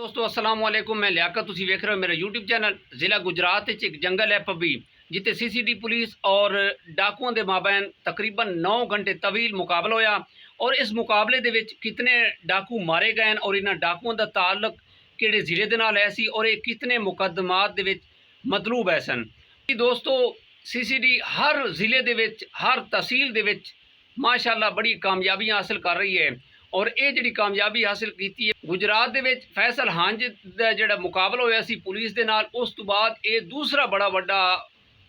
दोस्तों अस्सलाम वालेकुम। मैं लियाकत, तुसी वेख रहे हो मेरा यूट्यूब चैनल। जिला गुजरात एक जंगल है पब्बी जिते सीसीडी पुलिस और डाकुओं के माबैन तकरीबन 9 घंटे तवील मुकाबला होया। और इस मुकाबले दे विच कितने डाकू मारे गए और इन्हां डाकुओं का ताल्लुक किहड़े जिले दे नाल है सी और ये कितने मुकदमात दे विच मतलूब है सन। दोस्तों सीसीडी हर जिले दे विच हर तहसील दे विच माशाअल्लाह बड़ी कामयाबियां हासिल कर रही है। और ये जी कामयाबी हासिल की है गुजरात दे विच फैसल हंज दा जिहड़ा मुकाबला होया सी पुलिस दे नाल, उस तो बाद ये दूसरा बड़ा वड्डा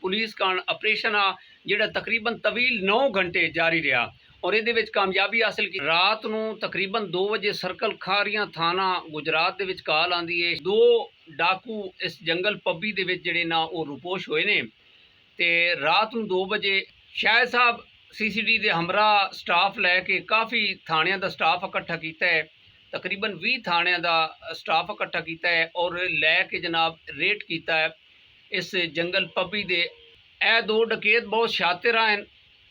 पुलिस का ऑपरेशन आ जिहड़ा तकरीबन तवील 9 घंटे जारी रहा। और ये कामयाबी हासिल की। रात नूं तकरीबन 2 बजे सर्कल खारियां थाना गुजरात दे विच कॉल आंदी है 2 डाकू इस जंगल पब्बी दे विच जिहड़े ना वो रुपोश होए ने। ते रात नूं 2 बजे शायद साहब सीसीडी के हमरा स्टाफ लैके काफ़ी थाणियां का स्टाफ इकट्ठा किया है, तकरीबन 20 थाणियां का स्टाफ इकट्ठा किया है और लैके जनाब रेड किया है इस जंगल पब्बी दे। ए 2 डकैत बहुत शातिर हैं,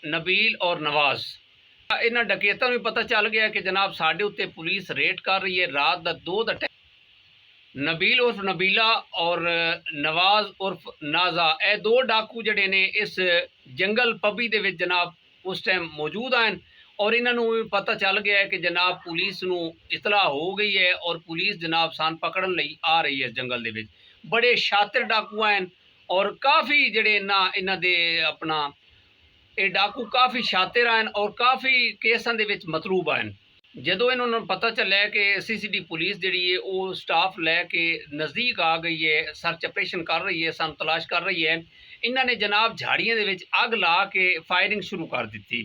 नबील और नवाज। इन्हां डकैतों में पता चल गया कि जनाब साढ़े उत्ते पुलिस रेड कर रही है। रात का 2 दा नबील उर्फ नबीला और नवाज उर्फ नाजा, ए 2 डाकू जड़े ने इस जंगल पब्बी दे विच जनाब उस टाइम मौजूद हैं। और इन्होंने भी पता चल गया है कि जनाब पुलिस नूं इतला हो गई है और पुलिस जनाब सान पकड़न लई आ रही है। जंगल दे विच बड़े शातिर डाकू हैं और काफ़ी जड़े इन्हां दे अपना ये डाकू काफ़ी शातिर हैं और काफ़ी केसां दे विच मतलूब हैं। जदों इन्होंने पता चलिया कि सीसीडी पुलिस जी है वो स्टाफ लैके नज़दीक आ गई है, सर्च ऑपरेशन कर रही है, सन तलाश कर रही है, इन्होंने जनाब झाड़ियों के विच अग ला के फायरिंग शुरू कर दी।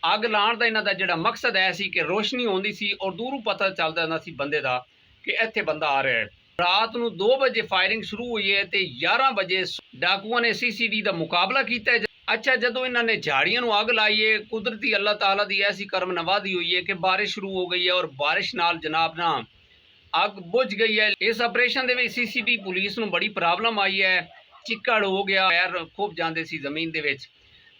अग लाने का इन्हों का जोड़ा मकसद है सी कि रोशनी आती सी और दूरों पता चलता सी बंदे का कि इत्थे बंदा आ रहा है। रात को 2 बजे फायरिंग शुरू हुई है तो 11 बजे डाकुओं ने सीसीडी का मुकाबला किया है। अच्छा, जदों इन्होंने झाड़ियों अग लाई है, कुदरती अल्लाह ताला की ऐसी करम नवाजी हुई है कि बारिश शुरू हो गई है और बारिश नाल जनाब ना अग बुझ गई है। इस ऑपरेशन के सीसीडी पुलिस को बड़ी प्रॉब्लम आई है, चिक्कड़ हो गया, पैर खुब जाते सी जमीन के विच।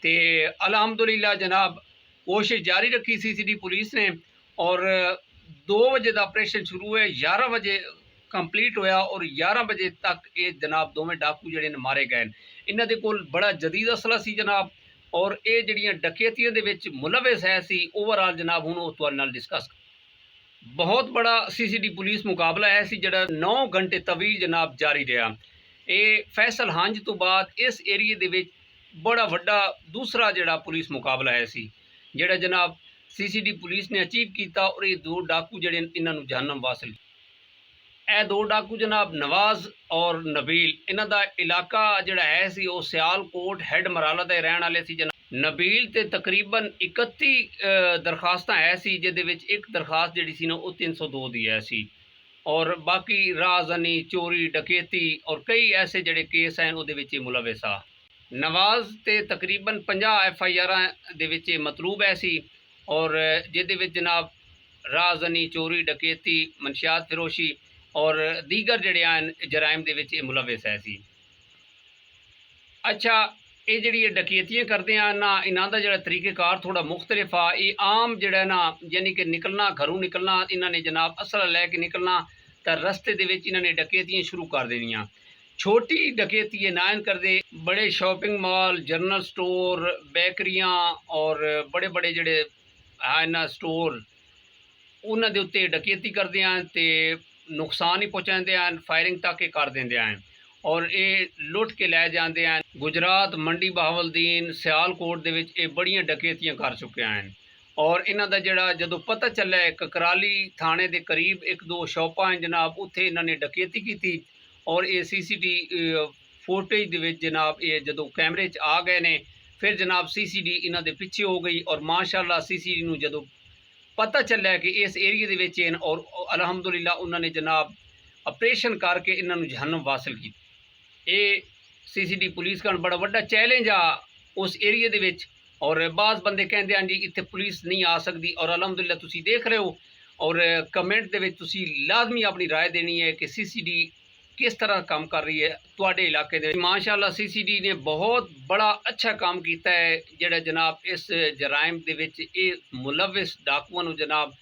ते अलहमदुलिल्लाह जनाब कोशिश जारी रखी सीसीडी पुलिस ने और 2 बजे का ऑपरेशन शुरू है, 11 बजे कंप्लीट होया और 11 बजे तक ये जनाब दोवें डाकू जड़े मारे गए। इन्हां दे कोल बड़ा जदीद असला सी जनाब और ये जड़ियां डकैतियों दे विच मुलविस है सी। ओवरऑल जनाब हुण उस तुहाडे नाल डिस्कस बहुत बड़ा सीसीडी पुलिस मुकाबला है सी जड़ा 9 घंटे तवील जनाब जारी रहा। ये फैसल हंज तो बाद इस एरिए दे विच बड़ा वड्डा दूसरा जड़ा पुलिस मुकाबला है सी जड़ा जनाब सीसीडी पुलिस ने अचीव किया। और ये 2 डाकू जड़े इन्हां नूं जहन्नम वासिल ए 2 डाकू जनाब नवाज और नबील, इन्हां दा इलाका जिहड़ा है सी वो सियालकोट हेड मराला दे रहण वाले सी। जनाब नबील ते तकरीबन 31 दरखास्तां है सी, जिहदे विच एक दरखास्त जिहड़ी सी ना वो 302 दी है सी और बाकी राहज़नी चोरी डकैती और कई ऐसे जिहड़े केस हैं उहदे विच मुलविस आ। नवाज ते तकरीबन 50 FIR दे विच मतलूब है सी और जिहदे विच जनाब राहज़नी चोरी डकैती मनशियात फिरोशी और दीगर जड़े हैं जराइम दे विच मुलविस है सी। अच्छा, ये जी डकैतियाँ करते हैं ना, इन्हों का जो तरीक़ेकार थोड़ा मुख्तलिफ आ। ये आम जड़ा ना यानी कि निकलना घरों निकलना, इन्होंने जनाब असला लैके निकलना तो रस्ते दे विच इन्होंने डकैतियाँ शुरू कर देनियाँ। छोटी डकैती ना करते, बड़े शॉपिंग मॉल, जनरल स्टोर, बेकरियाँ और बड़े बड़े जड़े है ना स्टोर उन्होंने उत्ते डकैती करते हैं तो नुकसान ही पहुँचाते हैं, फायरिंग तक के कर देंगे हैं और ये लुट के लै जाते हैं। गुजरात मंडी बहावलदीन सियालकोट दे विच ये बड़ियां डकैतियां कर चुके हैं। और इन्हां दा जिहड़ा जदों पता चलिया ककराली थाने के करीब 1-2 शॉपां हैं जनाब, उत्थे इन्होंने डकैती की और ये सीसीडी फुटेज दे विच जनाब ये जदों कैमरे च आ गए ने फिर जनाब सीसीडी इन्हां दे पिछे हो गई और माशाअल्लाह सीसीडी नूं जदों पता चलिया कि इस एरिए दे विच हैं और अलहमदुलिल्लाह उन्होंने जनाब ऑपरेशन करके इन्होंने जहन्नम वासिल की। ये सीसीडी पुलिस का बड़ा वड्डा चैलेंज आ उस एरिए दे विच। और बाज़ बंदे कहते हैं जी इत्थे पुलिस नहीं आ सकती और अलहमदुलिल्लाह तुसी देख रहे हो और कमेंट दे विच तुसी लाजमी अपनी राय देनी है कि सीसीडी किस तरह काम कर रही है तुहाडे इलाके दे। माशाअल्लाह सीसीडी ने बहुत बड़ा अच्छा काम किया है जिहड़ा जनाब इस जराइम दे विच ये मुलविस डाकुआं नूं जनाब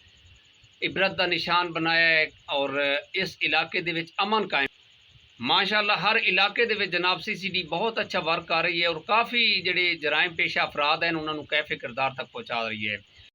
ਇਬਰਤ ਦਾ ਨਿਸ਼ਾਨ ਬਣਾਇਆ ਹੈ ਔਰ ਇਸ ਇਲਾਕੇ ਦੇ ਵਿੱਚ ਅਮਨ ਕਾਇਮ। ਮਾਸ਼ਾਅੱਲਾ ਹਰ ਇਲਾਕੇ ਦੇ ਵਿੱਚ ਜਨਾਬ CCD ਬਹੁਤ ਅੱਛਾ ਵਰਕ ਕਰ ਰਹੀ ਹੈ ਔਰ ਕਾਫੀ ਜਿਹੜੇ ਜਰਾਇਮ ਪੇਸ਼ਾ ਅਫਰਾਦ ਹਨ ਉਹਨਾਂ ਨੂੰ ਕੈਫੇ ਕਿਰਦਾਰ ਤੱਕ ਪਹੁੰਚਾ ਰਹੀ ਹੈ।